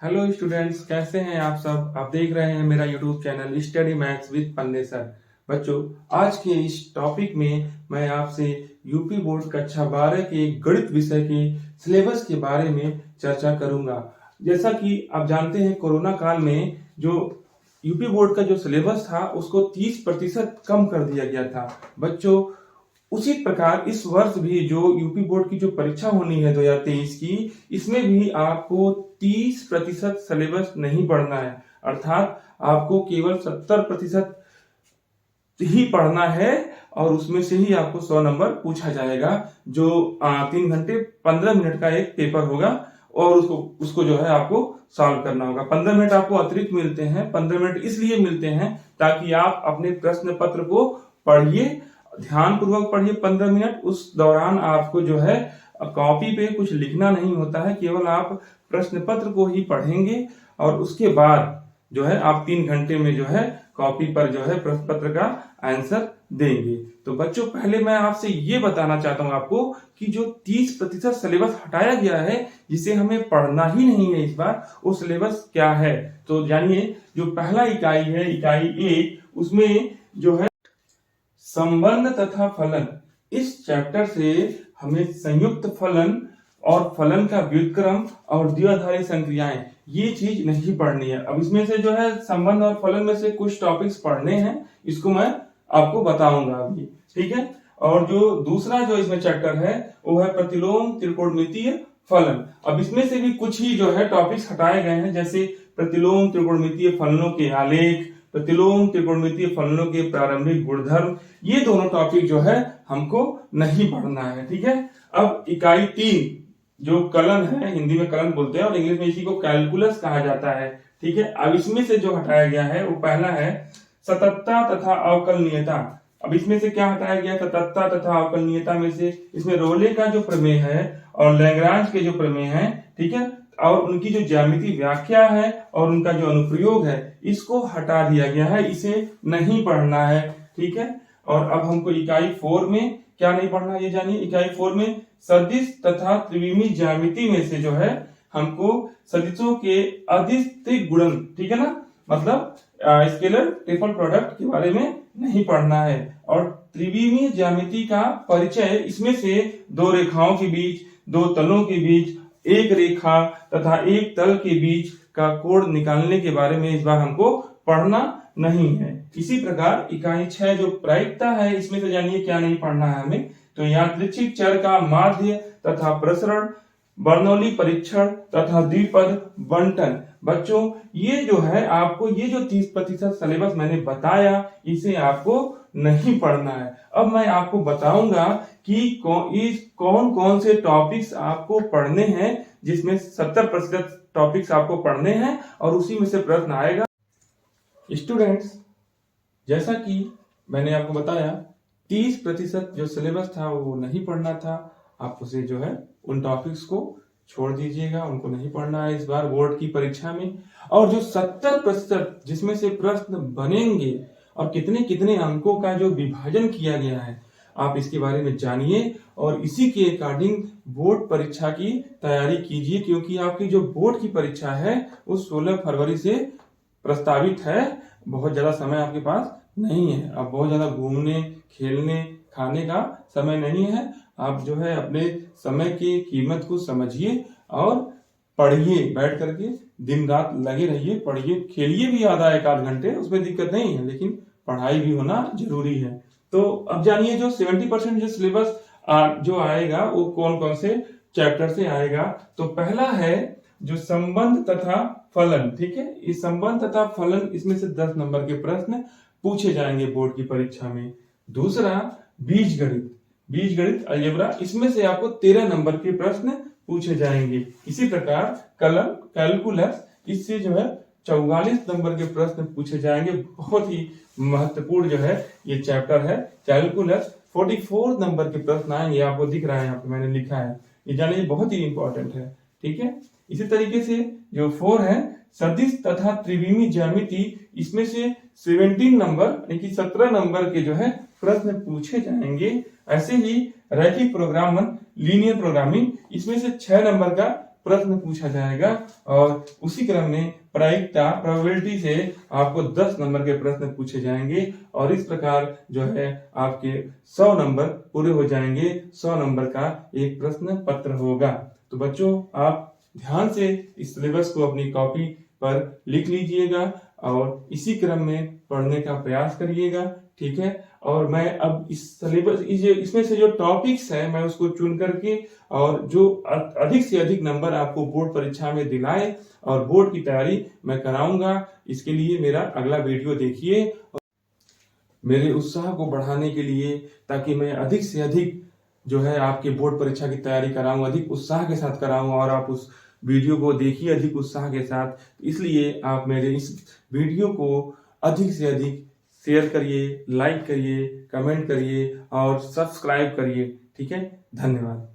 Hello students, कैसे हैं आप सब। आप देख रहे हैं मेरा YouTube channel study maths with पन्ने सर। बच्चों, आज के इस टॉपिक में मैं आपसे यूपी बोर्ड कक्षा 12 के गणित विषय के सिलेबस के बारे में चर्चा करूंगा। जैसा कि आप जानते हैं, कोरोना काल में जो यूपी बोर्ड का जो सिलेबस था उसको 30% कम कर दिया गया था। बच्चों, उसी प्रकार इस वर्ष भी जो यूपी बोर्ड की जो परीक्षा होनी है 2023 की, इसमें भी आपको 30% सिलेबस नहीं पढ़ना है। अर्थात आपको केवल 70% ही पढ़ना है और उसमें से ही आपको 100 नंबर पूछा जाएगा। जो 3 घंटे 15 मिनट का एक पेपर होगा और उसको जो है आपको सॉल्व करना होगा। 15 मिनट आपको अतिरिक्त मिलते हैं। 15 मिनट इसलिए मिलते हैं ताकि आप अपने प्रश्न पत्र को पढ़िए, ध्यान पूर्वक पढ़िए 15 मिनट। उस दौरान आपको जो है कॉपी पे कुछ लिखना नहीं होता है, केवल आप प्रश्न पत्र को ही पढ़ेंगे और उसके बाद जो है आप 3 घंटे में जो है कॉपी पर जो है प्रश्न पत्र का आंसर देंगे। तो बच्चों, पहले मैं आपसे ये बताना चाहता हूं आपको कि जो 30% सिलेबस हटाया गया है, जिसे हमें पढ़ना ही नहीं है इस बार, वो सिलेबस क्या है। तो जानिए, जो पहला इकाई है, इकाई 1, उसमें जो है संबंध तथा फलन, इस चैप्टर से हमें संयुक्त फलन और फलन का व्युत्क्रम और द्विआधारी संक्रियाएं, ये चीज नहीं पढ़नी है। अब इसमें से जो है संबंध और फलन में से कुछ टॉपिक्स पढ़ने हैं, इसको मैं आपको बताऊंगा अभी, ठीक है। और जो दूसरा जो इसमें चैप्टर है वो है प्रतिलोम त्रिकोणमितीय फलन। अब इसमें से भी कुछ ही जो है टॉपिक्स हटाए गए हैं, जैसे प्रतिलोम त्रिकोणमितीय फलनों के आलेख, प्रतिलोम त्रिकोणमितीय फलनों के प्रारंभिक गुणधर्म, ये दोनों टॉपिक जो है हमको नहीं पढ़ना है, ठीक है। अब इकाई 3 जो कलन है, हिंदी में कलन बोलते हैं और इंग्लिश में इसी को कैलकुलस कहा जाता है, ठीक है। अब इसमें से जो हटाया गया है वो पहला है सततता तथा अवकलनीयता। अब इसमें से क्या हटाया गया, सततता तथा अवकलनीयता में से इसमें रोले का जो प्रमेय है और लैग्रांज के जो प्रमेय है, ठीक है, और उनकी जो ज्यामितीय व्याख्या है और उनका जो अनुप्रयोग है, इसको हटा दिया गया है, इसे नहीं पढ़ना है, ठीक है। और अब हमको इकाई 4 में क्या नहीं पढ़ना, ये जानिए। इकाई 4 में सदिश तथा त्रिविमीय ज्यामिति में से जो है हमको सदिशों के अदिश गुणन, ठीक है ना, मतलब स्केलर ट्रिपल प्रोडक्ट के बारे में नहीं पढ़ना है। और त्रिविमीय ज्यामिति का परिचय, इसमें से दो रेखाओं के बीच, दो तलों के बीच, एक रेखा तथा एक तल के बीच का कोण निकालने के बारे में इस बार हमको पढ़ना नहीं है। इसी प्रकार इकाई 6 जो प्रायिकता है, इसमें से जानिए क्या नहीं पढ़ना है हमें। तो यादृच्छिक चर का माध्य तथा प्रसरण, बर्नौली परीक्षण तथा द्विपद बंटन। बच्चों, ये जो है आपको, ये जो 30% सिलेबस मैंने बताया, इसे आपको नहीं पढ़ना है। अब मैं आपको बताऊंगा कि कौन कौन से टॉपिक्स आपको पढ़ने हैं, जिसमें 70% टॉपिक्स आपको पढ़ने हैं और उसी में से प्रश्न आएगा। स्टूडेंट्स, जैसा कि मैंने आपको बताया, 30% जो सिलेबस था वो नहीं पढ़ना था। आप उसे जो है उन टॉपिक्स को छोड़ दीजिएगा, उनको नहीं पढ़ना है इस बार बोर्ड की परीक्षा में। और जो 70% जिसमें से प्रश्न बनेंगे और कितने कितने अंकों का जो विभाजन किया गया है, आप इसके बारे में जानिए और इसी के अकॉर्डिंग बोर्ड परीक्षा की तैयारी कीजिए, क्योंकि आपकी जो बोर्ड की परीक्षा है वो 16 फरवरी से प्रस्तावित है। बहुत ज्यादा समय आपके पास नहीं है। अब बहुत ज्यादा घूमने, खेलने, खाने का समय नहीं है। आप जो है अपने समय की कीमत को समझिए और पढ़िए, बैठ करके दिन रात लगे रहिए, पढ़िए, खेलिए भी आधा 1 आध घंटे, उसमें दिक्कत नहीं है, लेकिन पढ़ाई भी होना जरूरी है। तो अब जानिए, जो 70% जो सिलेबस जो आएगा वो कौन कौन से चैप्टर से आएगा। तो पहला है जो संबंध तथा फलन, ठीक है। इस संबंध तथा फलन, इसमें से 10 नंबर के प्रश्न पूछे जाएंगे बोर्ड की परीक्षा में। दूसरा बीजगणित, बीजगणित अलजेब्रा, इसमें से आपको 13 नंबर के प्रश्न पूछे जाएंगे। इसी प्रकार कलन कैलकुलस, इससे जो है 44 नंबर के प्रश्न पूछे जाएंगे। बहुत ही महत्वपूर्ण जो है ये चैप्टर है कैलकुलस। 44 नंबर के प्रश्न आएंगे, आपको दिख रहा है यहाँ पे मैंने लिखा है, ये जानिए बहुत ही इंपॉर्टेंट है, ठीक है। इसी तरीके से जो 4 है सदिश तथा त्रिविमीय ज्यामिति, इसमें से 17 नंबर यानी कि 17 नंबर के जो है प्रश्न पूछे जाएंगे। ऐसे ही रैखिक प्रोग्रामन, लीनियर प्रोग्रामिंग, इसमें से 6 नंबर का प्रश्न पूछा जाएगा और उसी क्रम में प्रायिकता प्रोबेबिलिटी से आपको 10 नंबर के प्रश्न पूछे जाएंगे और इस प्रकार जो है आपके 100 नंबर पूरे हो जाएंगे। 100 नंबर का एक प्रश्न पत्र होगा। तो बच्चों आप ध्यान से इस सिलेबस को अपनी कॉपी पर लिख लीजिएगा और इसी क्रम में पढ़ने का प्रयास करिएगा, ठीक है। और मैं अब इस सिलेबस इसमें से जो टॉपिक्स है मैं उसको चुन करके और जो अधिक से अधिक नंबर आपको बोर्ड परीक्षा में दिलाए और बोर्ड की तैयारी मैं कराऊंगा। इसके लिए मेरा अगला वीडियो देखिए मेरे उत्साह को बढ़ाने के लिए, ताकि मैं अधिक से अधिक जो है आपके बोर्ड परीक्षा की तैयारी कराऊं, अधिक उत्साह के साथ कराऊं और आप उस वीडियो को देखिए अधिक उत्साह के साथ। इसलिए आप मेरे इस वीडियो को अधिक से अधिक शेयर करिए, लाइक करिए, कमेंट करिए और सब्सक्राइब करिए, ठीक है। धन्यवाद।